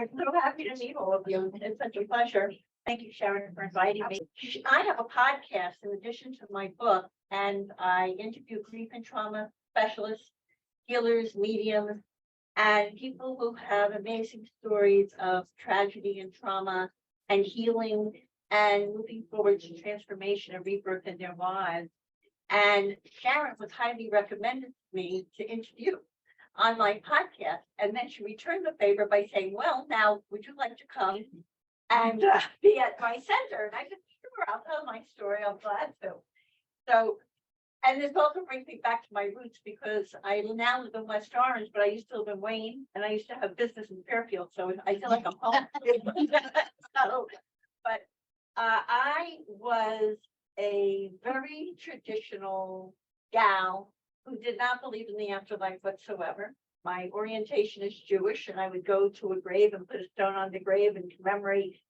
I'm so happy to meet all of you. It's such a pleasure. Thank you, Sharon, for inviting me. I have a podcast in addition to my book, and I interview grief and trauma specialists, healers, mediums, and people who have amazing stories of tragedy and trauma and healing and moving forward to transformation and rebirth in their lives. And Sharon was highly recommended to me to interview on my podcast. And then she returned the favor by saying, well, now, would you like to come and be at my center? And I said, sure, I'll tell my story. I'm glad to. So, and this also brings me back to my roots because I now live in West Orange, but I used to live in Wayne and I used to have business in Fairfield. So I feel like I'm home. So, but I was a very traditional gal who did not believe in the afterlife whatsoever. My orientation is Jewish, and I would go to a grave and put a stone on the grave and commemorate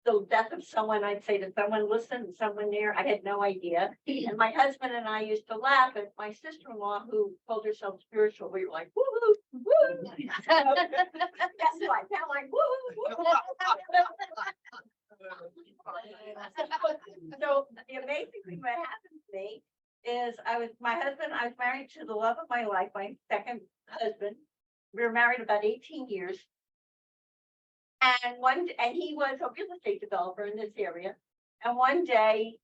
the death of someone. I'd say to someone, listen, someone there, I had no idea. And my husband and I used to laugh at my sister-in-law who called herself spiritual. We were like, woo, woo. That's why now I'm woo, woo. So the amazing thing that happened to me is I was married to the love of my life, my second husband. We were married about 18 years. And he was a real estate developer in this area. And one day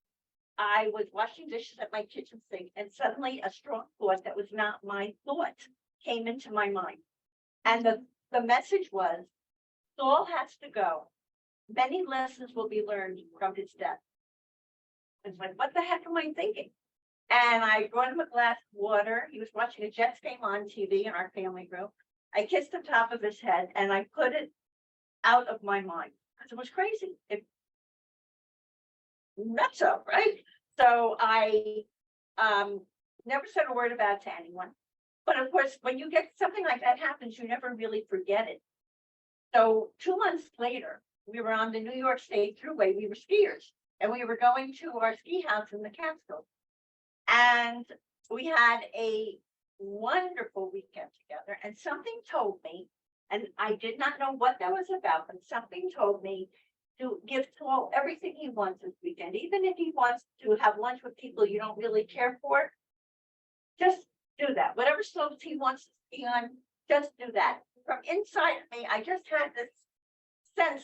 I was washing dishes at my kitchen sink, and suddenly a strong thought that was not my thought came into my mind. And the message was, Saul has to go. Many lessons will be learned from his death. It's like, what the heck am I thinking? And I brought him a glass of water. He was watching a Jets game on TV in our family group. I kissed the top of his head and I put it out of my mind because it was crazy. It nuts up, right? So I never said a word about it to anyone. But of course, when you get something like that happens, you never really forget it. So 2 months later, we were on the New York State Thruway. We were skiers, and we were going to our ski house in the Catskills. And we had a wonderful weekend together. And something told me, and I did not know what that was about, but something told me to give Saul everything he wants this weekend. Even if he wants to have lunch with people you don't really care for, just do that. Whatever slopes he wants to ski on, just do that. From inside of me, I just had this sense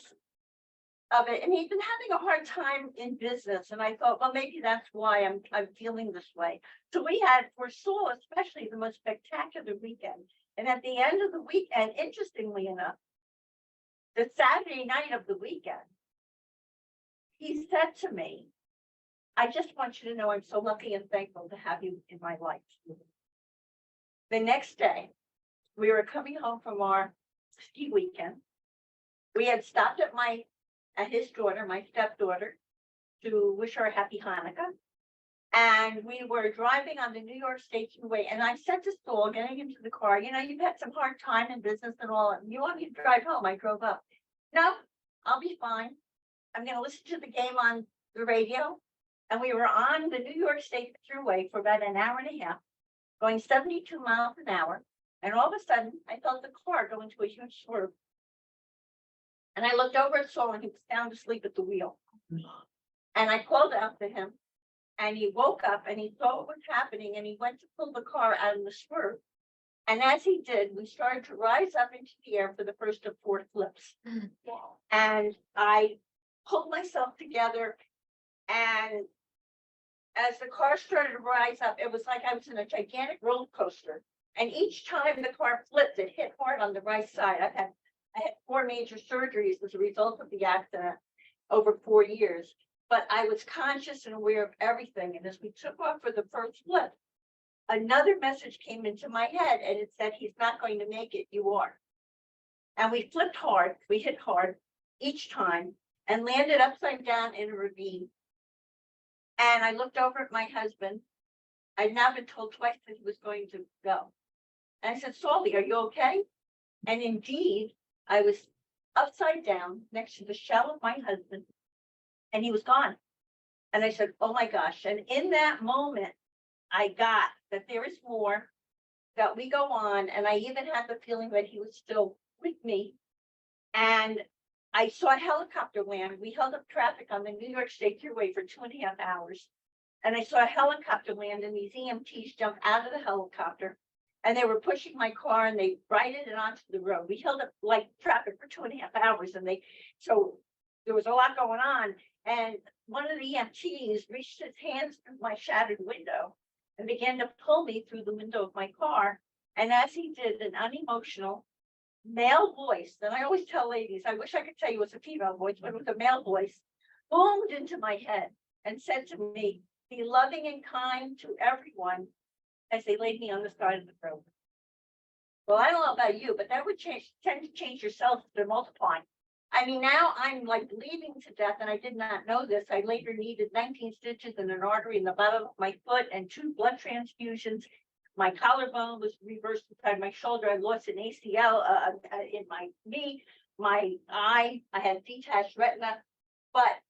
of it, and he'd been having a hard time in business, and I thought, well, maybe that's why I'm feeling this way. So we had, for Saul especially, the most spectacular weekend. And at the end of the weekend, interestingly enough, the Saturday night of the weekend, he said to me, I just want you to know I'm so lucky and thankful to have you in my life. The next day, we were coming home from our ski weekend. We had stopped at his daughter, my stepdaughter, to wish her a happy Hanukkah. And we were driving on the New York State Thruway. And I said to Saul, getting into the car, you know, you've had some hard time in business and all. And you want me to drive home? I drove up. No, I'll be fine. I'm going to listen to the game on the radio. And we were on the New York State Thruway for about an hour and a half, going 72 miles an hour. And all of a sudden, I felt the car go into a huge swerve. And I looked over at Saul, and he was sound asleep at the wheel. And I called out to him, and he woke up and he saw what was happening, and he went to pull the car out of the swerve. And as he did, we started to rise up into the air for the first of 4 flips. And I pulled myself together, and as the car started to rise up, it was like I was in a gigantic roller coaster. And each time the car flipped, it hit hard on the right side. I had 4 major surgeries as a result of the accident over 4 years, but I was conscious and aware of everything. And as we took off for the first flip, another message came into my head, and it said, he's not going to make it, you are. And we flipped hard, we hit hard each time and landed upside down in a ravine. And I looked over at my husband. I'd now been told twice that he was going to go. And I said, Salty, are you okay? And indeed, I was upside down next to the shell of my husband, and he was gone. And I said, oh my gosh. And in that moment, I got that there is more, that we go on. And I even had the feeling that he was still with me And I saw a helicopter land. We held up traffic on the New York State Thruway for 2.5 hours. And I saw a helicopter land, and these EMTs jumped out of the helicopter, and they were pushing my car, and they righted it onto the road. We held up like traffic for 2.5 hours, and so there was a lot going on. And one of the EMTs reached his hands through my shattered window and began to pull me through the window of my car. And as he did, an unemotional male voice, and I always tell ladies, I wish I could tell you it was a female voice, but it was a male voice, boomed into my head and said to me, "Be loving and kind to everyone," as they laid me on the side of the road. Well, I don't know about you, but that would tend to change yourself if they're multiplying. I mean, now I'm like bleeding to death, and I did not know this. I later needed 19 stitches in an artery in the bottom of my foot and 2 blood transfusions. My collarbone was reversed inside my shoulder. I lost an ACL in my knee, my eye. I had detached retina, but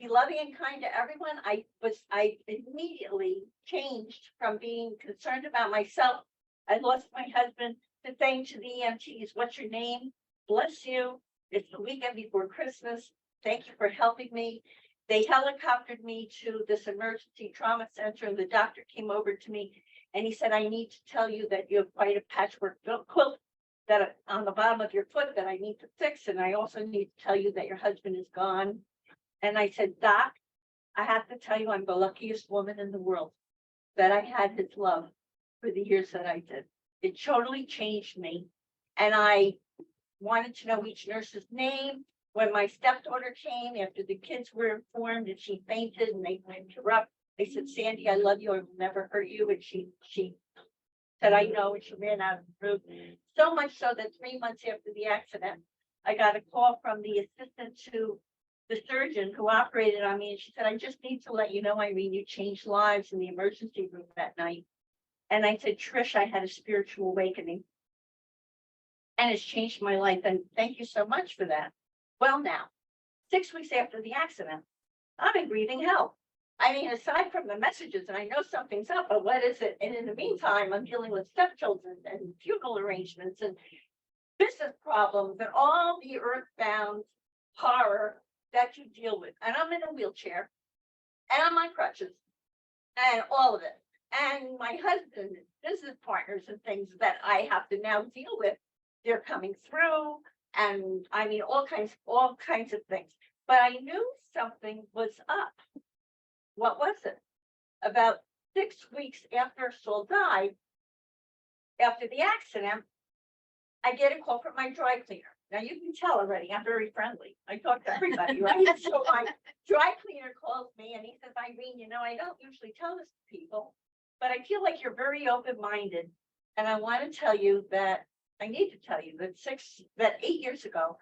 be loving and kind to everyone. I immediately changed from being concerned about myself. I lost my husband to saying to the EMTs, "What's your name? Bless you. It's the weekend before Christmas. Thank you for helping me." They helicoptered me to this emergency trauma center, and the doctor came over to me and he said, "I need to tell you that you have quite a patchwork quilt that on the bottom of your foot that I need to fix. And I also need to tell you that your husband is gone." And I said, "Doc, I have to tell you, I'm the luckiest woman in the world that I had his love for the years that I did. It totally changed me." And I wanted to know each nurse's name. When my stepdaughter came, after the kids were informed and she fainted and they went her up, they said, "Sandy, I love you. I will never hurt you." And she said, "I know," and she ran out of the room. So much so that 3 months after the accident, I got a call from the assistant to the surgeon who operated on me, and she said, "I just need to let you know, Irene, you changed lives in the emergency room that night." And I said, "Trish, I had a spiritual awakening, and it's changed my life, and thank you so much for that." Well, now, 6 weeks after the accident, I'm in grieving hell. I mean, aside from the messages, and I know something's up, but what is it? And in the meantime, I'm dealing with stepchildren and funeral arrangements and business problems and all the earthbound horror that you deal with. And I'm in a wheelchair, and I'm on crutches, and all of it. And my husband, business partners, and things that I have to now deal with, they're coming through, and I mean, all kinds of things. But I knew something was up. What was it? About 6 weeks after Saul died, after the accident, I get a call from my dry cleaner. Now you can tell already, I'm very friendly. I talk to everybody, right? So my dry cleaner calls me and he says, "Irene, I don't usually tell this to people, but I feel like you're very open-minded. And I want to tell you that I need to tell you that 8 years ago,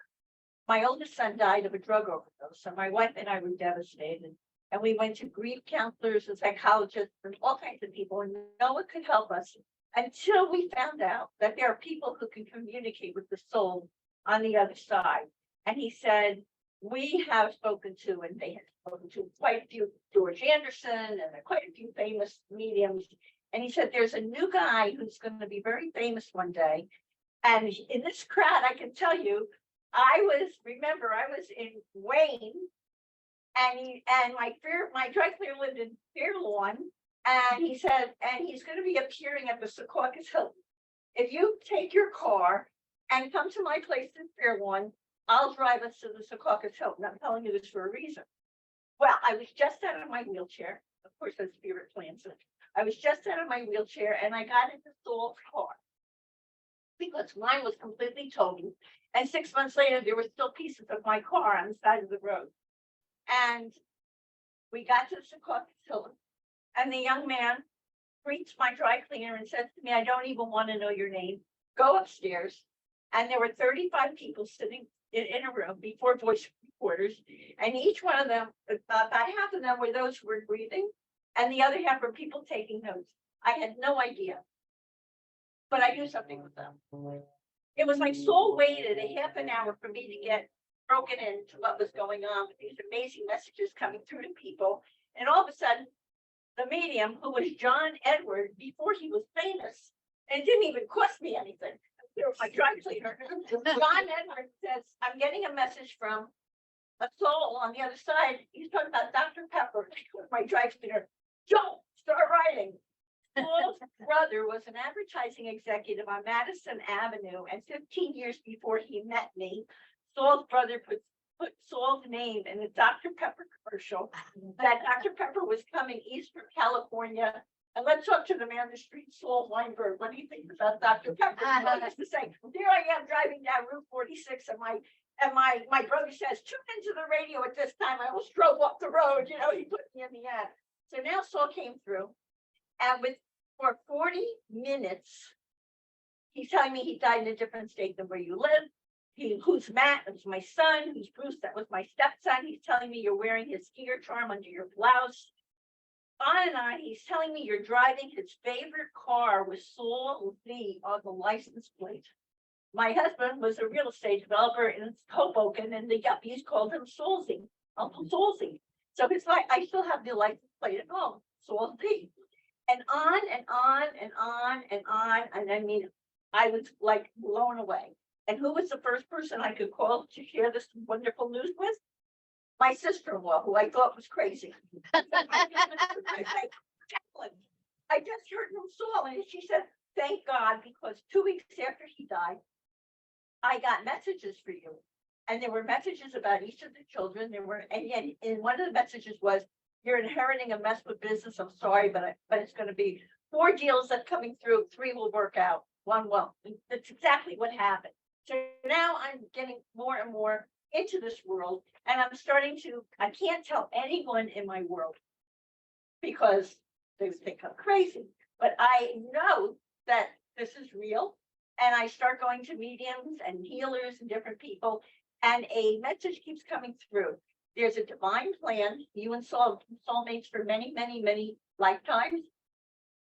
my oldest son died of a drug overdose. So my wife and I were devastated. And we went to grief counselors and psychologists and all kinds of people, and no one could help us until we found out that there are people who can communicate with the soul on the other side." And he said, "We have spoken to," and they had spoken to quite a few, George Anderson, and quite a few famous mediums. And he said, "There's a new guy who's going to be very famous one day." And in this crowd, I can tell you, I was in Wayne, and my dry cleaner lived in Fairlawn, and he said, "And he's going to be appearing at the Secaucus Hilton. If you take your car and come to my place in Fairlawn, I'll drive us to the Secaucus Hilton." I'm telling you this for a reason. Well, I was just out of my wheelchair. Of course, that's spirit plans. I was just out of my wheelchair, and I got into Saul's car because mine was completely totaled. And 6 months later, there were still pieces of my car on the side of the road. And we got to the Secaucus Hilton, and the young man greets my dry cleaner and says to me, "I don't even want to know your name. Go upstairs." And there were 35 people sitting in a room before voice recorders, and each one of them, about half of them were those who were breathing, and the other half were people taking notes. I had no idea, but I knew something was up. It was like Saul waited a half an hour for me to get broken into what was going on with these amazing messages coming through to people. And all of a sudden, the medium, who was John Edward before he was famous, and it didn't even cost me anything. through my dry cleaner. John Edward says, I'm getting a message from a soul on the other side. He's talking about Dr. Pepper, my dry cleaner. Don't start writing. Saul's brother was an advertising executive on Madison Avenue, and 15 years before he met me, Saul's brother put Saul's name in a Dr. Pepper commercial that Dr. Pepper was coming east from California. And let's talk to the man on the street, Saul Weinberg. What do you think about Dr. Pepper? I used to say, here I am driving down Route 46, and my brother says, tune into the radio at this time. I almost drove off the road. You know, he put me in the ad. So now Saul came through, and for 40 minutes, he's telling me he died in a different state than where you live. Who's Matt? That was my son. Who's Bruce? That was my stepson. He's telling me you're wearing his skier charm under your blouse. On and on. He's telling me you're driving his favorite car with Saul Z on the license plate. My husband was a real estate developer in Hoboken, and the yuppies called him Saul Z, Uncle Saul Z. So it's like I still have the license plate at home, Saul Z. And on and on and on and on. And I mean, I was like blown away. And who was the first person I could call to share this wonderful news with? My sister-in-law, who I thought was crazy. I just heard from Saul, and she said, thank God, because 2 weeks after he died, I got messages for you. And there were messages about each of the children. And one of the messages was, you're inheriting a mess with business. I'm sorry, but it's going to be 4 deals that coming through, 3 will work out, 1 won't. That's exactly what happened. So now I'm getting more and more into this world, and I'm starting to, I can't tell anyone in my world because they would think I'm crazy, but I know that this is real. And I start going to mediums and healers and different people, and a message keeps coming through. There's a divine plan. You and soulmates for many, many, many lifetimes.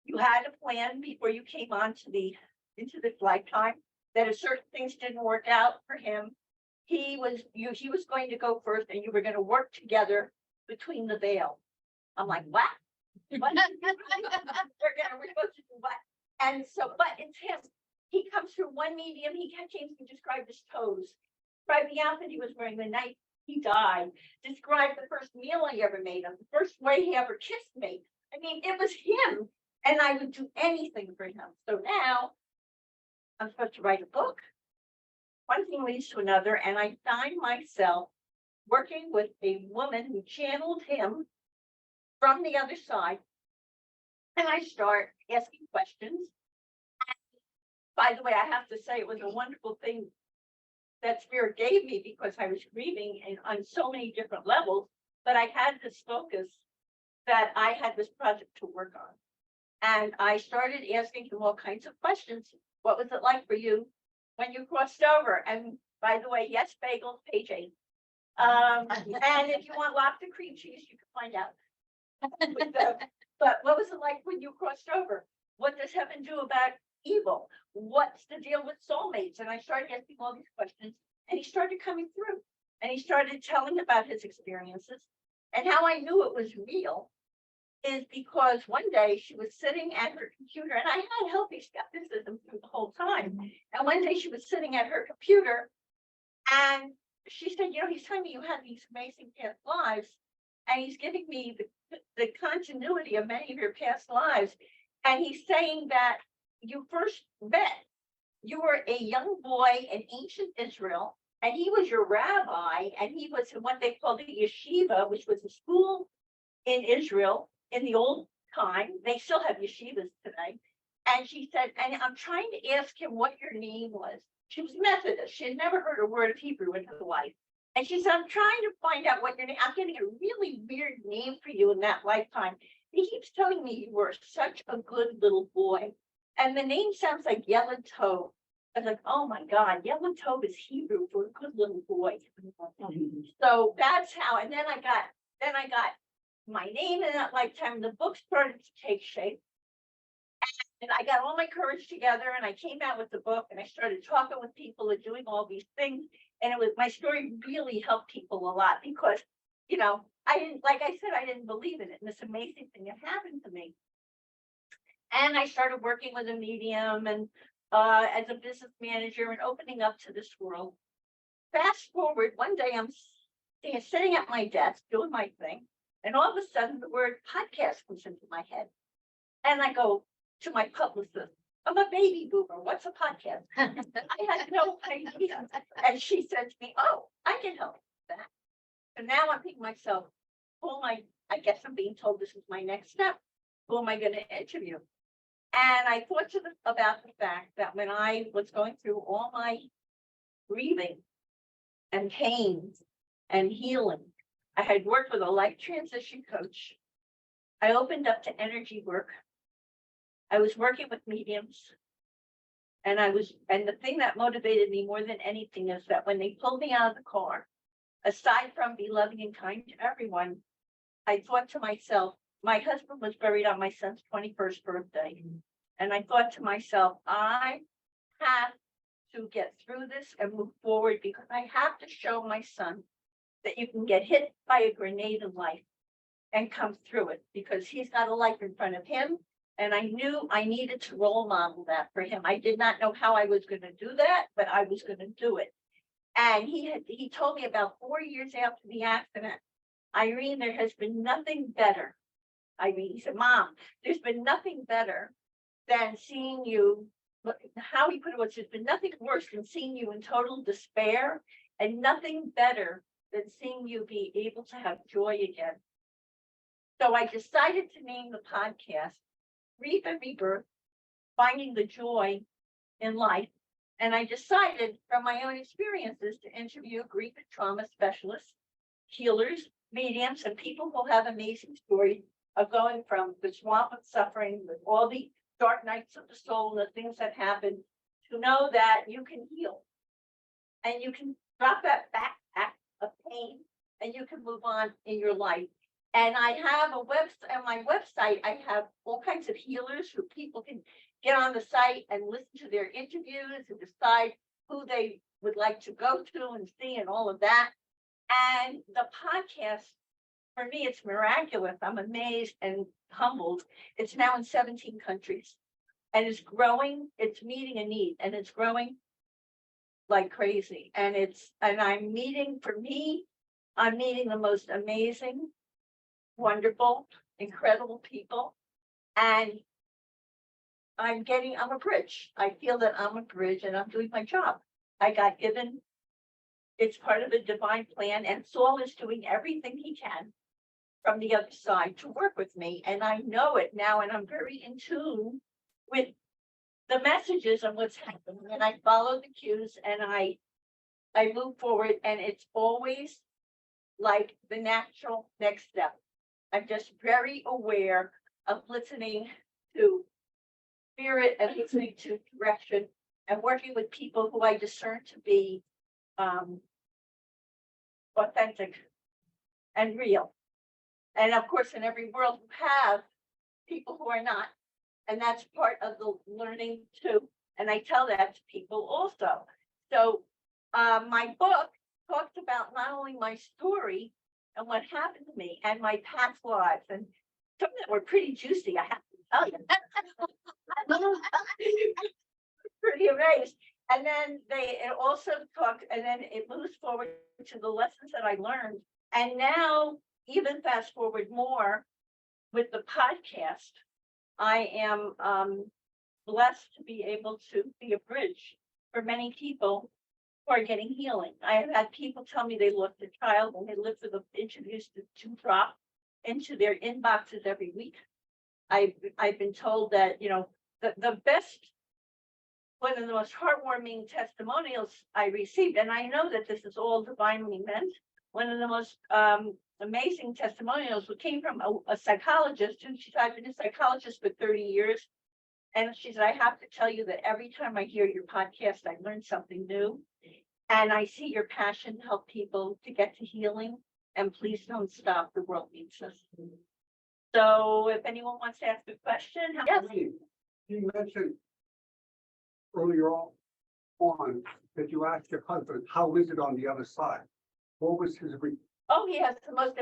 You had a plan before you came into this lifetime, that if certain things didn't work out for him, he was going to go first, and you were going to work together between the veil. I'm like, what? What? we're supposed to do what? And so, but it's him. He comes through one medium. He came to describe his toes, describe the outfit he was wearing the night he died, describe the first meal I ever made him, the first way he ever kissed me. I mean, it was him, and I would do anything for him. So now I'm supposed to write a book. One thing leads to another, and I find myself working with a woman who channeled him from the other side, and I start asking questions. By the way, I have to say it was a wonderful thing that Spirit gave me, because I was grieving on so many different levels, but I had this focus that I had this project to work on. And I started asking him all kinds of questions. What was it like for you when you crossed over? And by the way, yes, bagels, page 8. And if you want lobster cream cheese, you can find out. But what was it like when you crossed over? What does heaven do about evil? What's the deal with soulmates? And I started asking all these questions, and he started coming through, and he started telling about his experiences. And how I knew it was real is because one day she was sitting at her computer, and I had healthy skepticism through the whole time. And one day she was sitting at her computer, and she said, you know, he's telling me you had these amazing past lives, and he's giving me the continuity of many of your past lives. And he's saying that you first met, you were a young boy in ancient Israel, and he was your rabbi, and he was in what they called the yeshiva, which was a school in Israel in the old time. They still have yeshivas today. And she said, and I'm trying to ask him what your name was. She was Methodist. She had never heard a word of Hebrew in her life. And she said, I'm trying to find out what your name, I'm getting a really weird name for you in that lifetime. He keeps telling me you were such a good little boy. And the name sounds like Yellow Tov. I was like, oh my God, Yellow Tov is Hebrew for a good little boy. So that's how, and then I got my name in that lifetime. The book started to take shape. And I got all my courage together, and I came out with the book, and I started talking with people and doing all these things. And it was, my story really helped people a lot, because, you know, I didn't, like I said, I didn't believe in it. And this amazing thing had happened to me. And I started working with a medium, and as a business manager and opening up to this world. Fast forward, one day I'm sitting at my desk doing my thing, and all of a sudden the word podcast comes into my head. And I go to my publicist, I'm a baby boomer. What's a podcast? I had no idea. And she said to me, oh, I can help with that. So now I'm thinking to myself, I guess I'm being told this is my next step. Who am I going to interview? And I thought about the fact that when I was going through all my grieving and pain and healing, I had worked with a life transition coach. I opened up to energy work. I was working with mediums. And the thing that motivated me more than anything is that when they pulled me out of the car, aside from be loving and kind to everyone, I thought to myself, my husband was buried on my son's 21st birthday. And I thought to myself, I have to get through this and move forward because I have to show my son that you can get hit by a grenade in life and come through it because he's got a life in front of him. And I knew I needed to role model that for him. I did not know how I was going to do that, but I was going to do it. And he told me about 4 years after the accident, Irene, there has been nothing better. Irene, he said, Mom, there's been nothing better than seeing you. How he put it was, there's been nothing worse than seeing you in total despair, and nothing better than seeing you be able to have joy again. So I decided to name the podcast Grief and Rebirth, Finding the Joy in Life. And I decided from my own experiences to interview grief and trauma specialists, healers, mediums, and people who have amazing stories of going from the swamp of suffering with all the dark nights of the soul and the things that happen to know that you can heal and you can drop that backpack of pain and you can move on in your life. And I have a website, on my website, I have all kinds of healers who people can get on the site and listen to their interviews and decide who they would like to go to and see and all of that. And the podcast, for me, it's miraculous. I'm amazed and humbled. It's now in 17 countries and it's growing. It's meeting a need and it's growing like crazy. And I'm meeting the most amazing, wonderful, incredible people. And I'm a bridge. I feel that I'm a bridge and I'm doing my job. I got given, it's part of a divine plan, and Saul is doing everything he can from the other side to work with me. And I know it now, and I'm very in tune with the messages and what's happening. And I follow the cues and I move forward, and it's always like the natural next step. I'm just very aware of listening to spirit and listening to direction and working with people who I discern to be authentic and real. And of course, in every world, you have people who are not. And that's part of the learning too. And I tell that to people also. So my book talks about not only my story and what happened to me and my past lives, and some of them were pretty juicy, I have to tell you. Pretty amazed. And then it also talks, and then it moves forward to the lessons that I learned. And now, even fast forward more with the podcast, I am blessed to be able to be a bridge for many people who are getting healing. I have had people tell me they lost a child and they live for the interviews to drop into their inboxes every week. I've been told that, the best, one of the most heartwarming testimonials I received, and I know that this is all divinely meant, one of the most amazing testimonials came from a psychologist, and she said, I've been a psychologist for 30 years. And she said, I have to tell you that every time I hear your podcast, I learn something new. And I see your passion to help people to get to healing. And please don't stop. The world needs us. So if anyone wants to ask a question. Yes. You mentioned earlier on that you asked your husband, how is it on the other side? What was his Oh, he has the most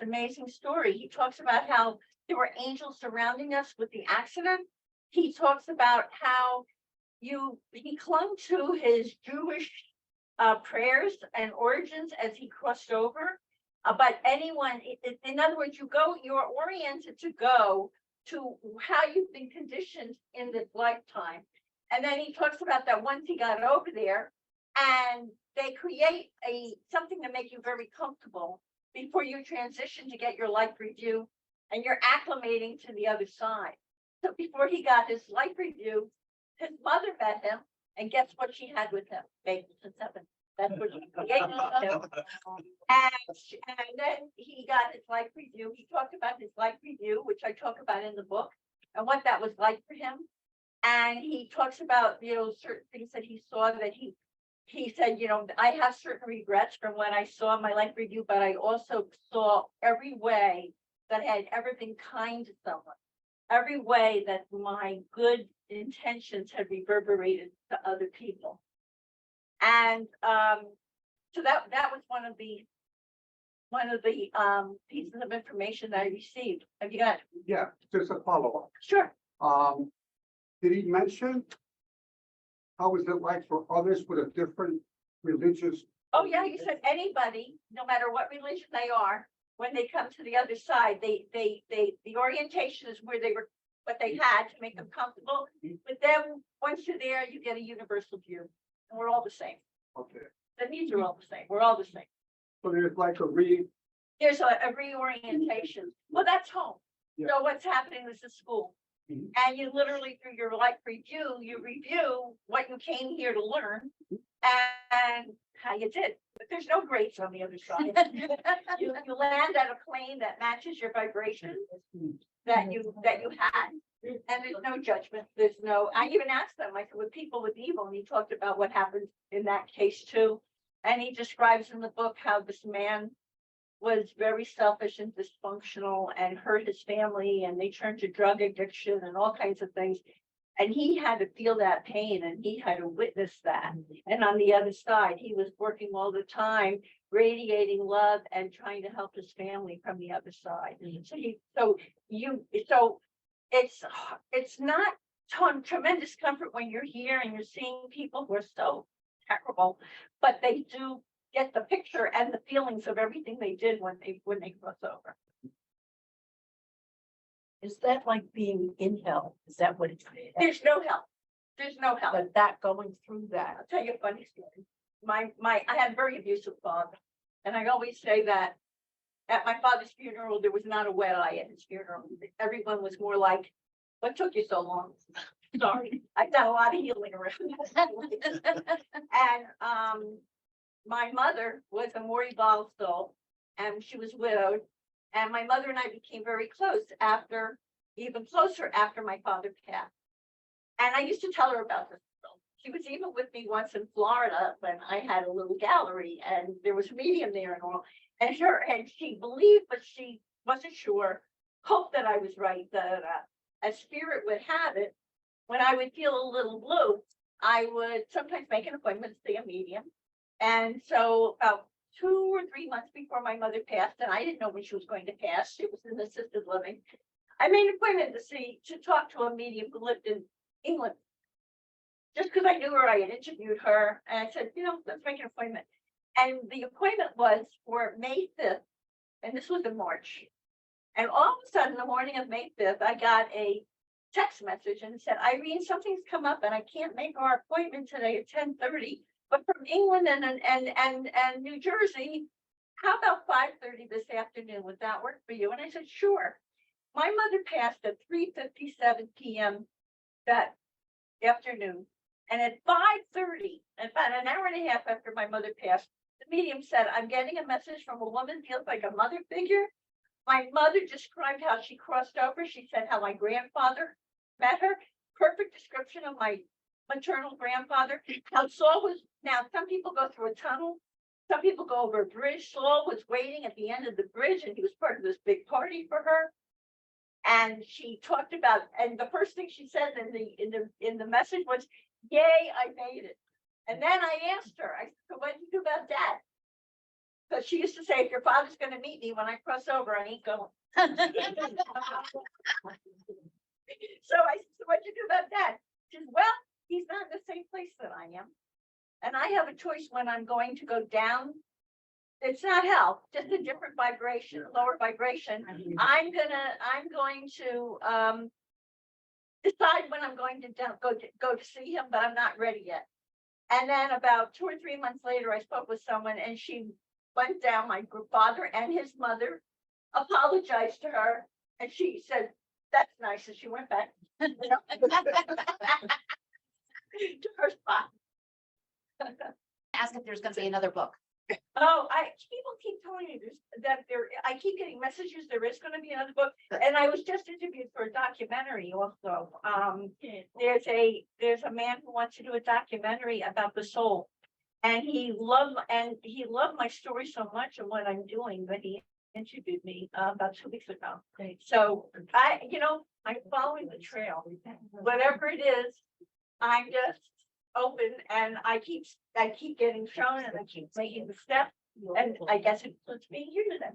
amazing story. He talks about how there were angels surrounding us with the accident. He talks about how he clung to his Jewish prayers and origins as he crossed over. But anyone, in other words, you're oriented to go to how you've been conditioned in this lifetime. And then he talks about that once he got over there, and they create something to make you very comfortable before you transition to get your life review, and you're acclimating to the other side. So before he got his life review, his mother met him, and guess what she had with him? Bagels and 7. That's what she created with him. And then he got his life review. He talked about his life review, which I talk about in the book, and what that was like for him. And he talks about, certain things that he saw that he said, I have certain regrets from when I saw my life review, but I also saw every way that I had ever been kind to someone, every way that my good intentions had reverberated to other people. And so that was one of the pieces of information that I received. Have you got? Yeah, just a follow-up. Sure. Did he mention how is it like for others with a different religious? Oh, yeah, he said anybody, no matter what religion they are, when they come to the other side, the orientation is where they were, what they had to make them comfortable. But then once you're there, you get a universal view, and we're all the same. Okay, The needs are all the same. We're all the same. so there's like There's a reorientation. Well, that's home. Yeah. So what's happening is the school. Mhm. And you literally, through your life review, you review what you came here to learn and how you did. But there's no grades on the other side. You land at a plane that matches your vibration that you had. And there's no judgment. I even asked them, I said, with people with evil, and he talked about what happened in that case too. And he describes in the book how this man was very selfish and dysfunctional and hurt his family, and they turned to drug addiction and all kinds of things. And he had to feel that pain, and he had to witness that. And on the other side, he was working all the time, radiating love and trying to help his family from the other side. So it's not tremendous comfort when you're here and you're seeing people who are so terrible, but they do get the picture and the feelings of everything they did when they cross over. Is that like being in hell? Is that what it's? There's no help. There's no help. But that going through that. I'll tell you a funny story. I had a very abusive father, and I always say that at my father's funeral, there was not a wet eye at his funeral. Everyone was more like, "What took you so long?" Sorry, I've done a lot of healing around. And my mother was a more evolved soul, and she was widowed. And my mother and I became very close even closer after my father passed. And I used to tell her about this. She was even with me once in Florida when I had a little gallery, and there was a medium there and all. And she believed, but she wasn't sure, hoped that I was right, that as spirit would have it, when I would feel a little blue, I would sometimes make an appointment to see a medium. And so about 2 or 3 months before my mother passed, and I didn't know when she was going to pass, she was in assisted living, I made an appointment to talk to a medium who lived in England. Just because I knew her, I had interviewed her, and I said, let's make an appointment. And the appointment was for May 5th, and this was in March. And all of a sudden, the morning of May 5th, I got a text message and it said, Irene, something's come up and I can't make our appointment today at 10:30. But from England and New Jersey, how about 5:30 this afternoon? Would that work for you? And I said, sure. My mother passed at 3:57 p.m. that afternoon. And at 5:30, about an hour and a half after my mother passed, the medium said, I'm getting a message from a woman, feels like a mother figure. My mother described how she crossed over. She said how my grandfather met her. Perfect description of my maternal grandfather. How Saul was, now some people go through a tunnel. Some people go over a bridge. Saul was waiting at the end of the bridge and he was part of this big party for her. And she talked about, and the first thing she said in the message was, yay, I made it. And then I asked her, I said, so what did you do about that? Because she used to say, if your father's going to meet me when I cross over, I ain't going. So I said, so what'd you do about that? She said, well, he's not in the same place that I am. And I have a choice when I'm going to go down. It's not hell, just a different vibration, lower vibration. I'm going to, decide when I'm going to go to see him, but I'm not ready yet. And then about 2 or 3 months later, I spoke with someone and she went down, my father and his mother apologized to her. And she said, that's nice. And she went back. To her spot. Ask if there's gonna be another book. Oh, people keep telling me I keep getting messages, there is gonna be another book, and I was just interviewed for a documentary also. There's a man who wants to do a documentary about the soul. And he loved my story so much and what I'm doing that he interviewed me about 2 weeks ago. So I'm following the trail, whatever it is, I'm just open and I keep getting shown and I keep making the steps. And I guess it includes being here today.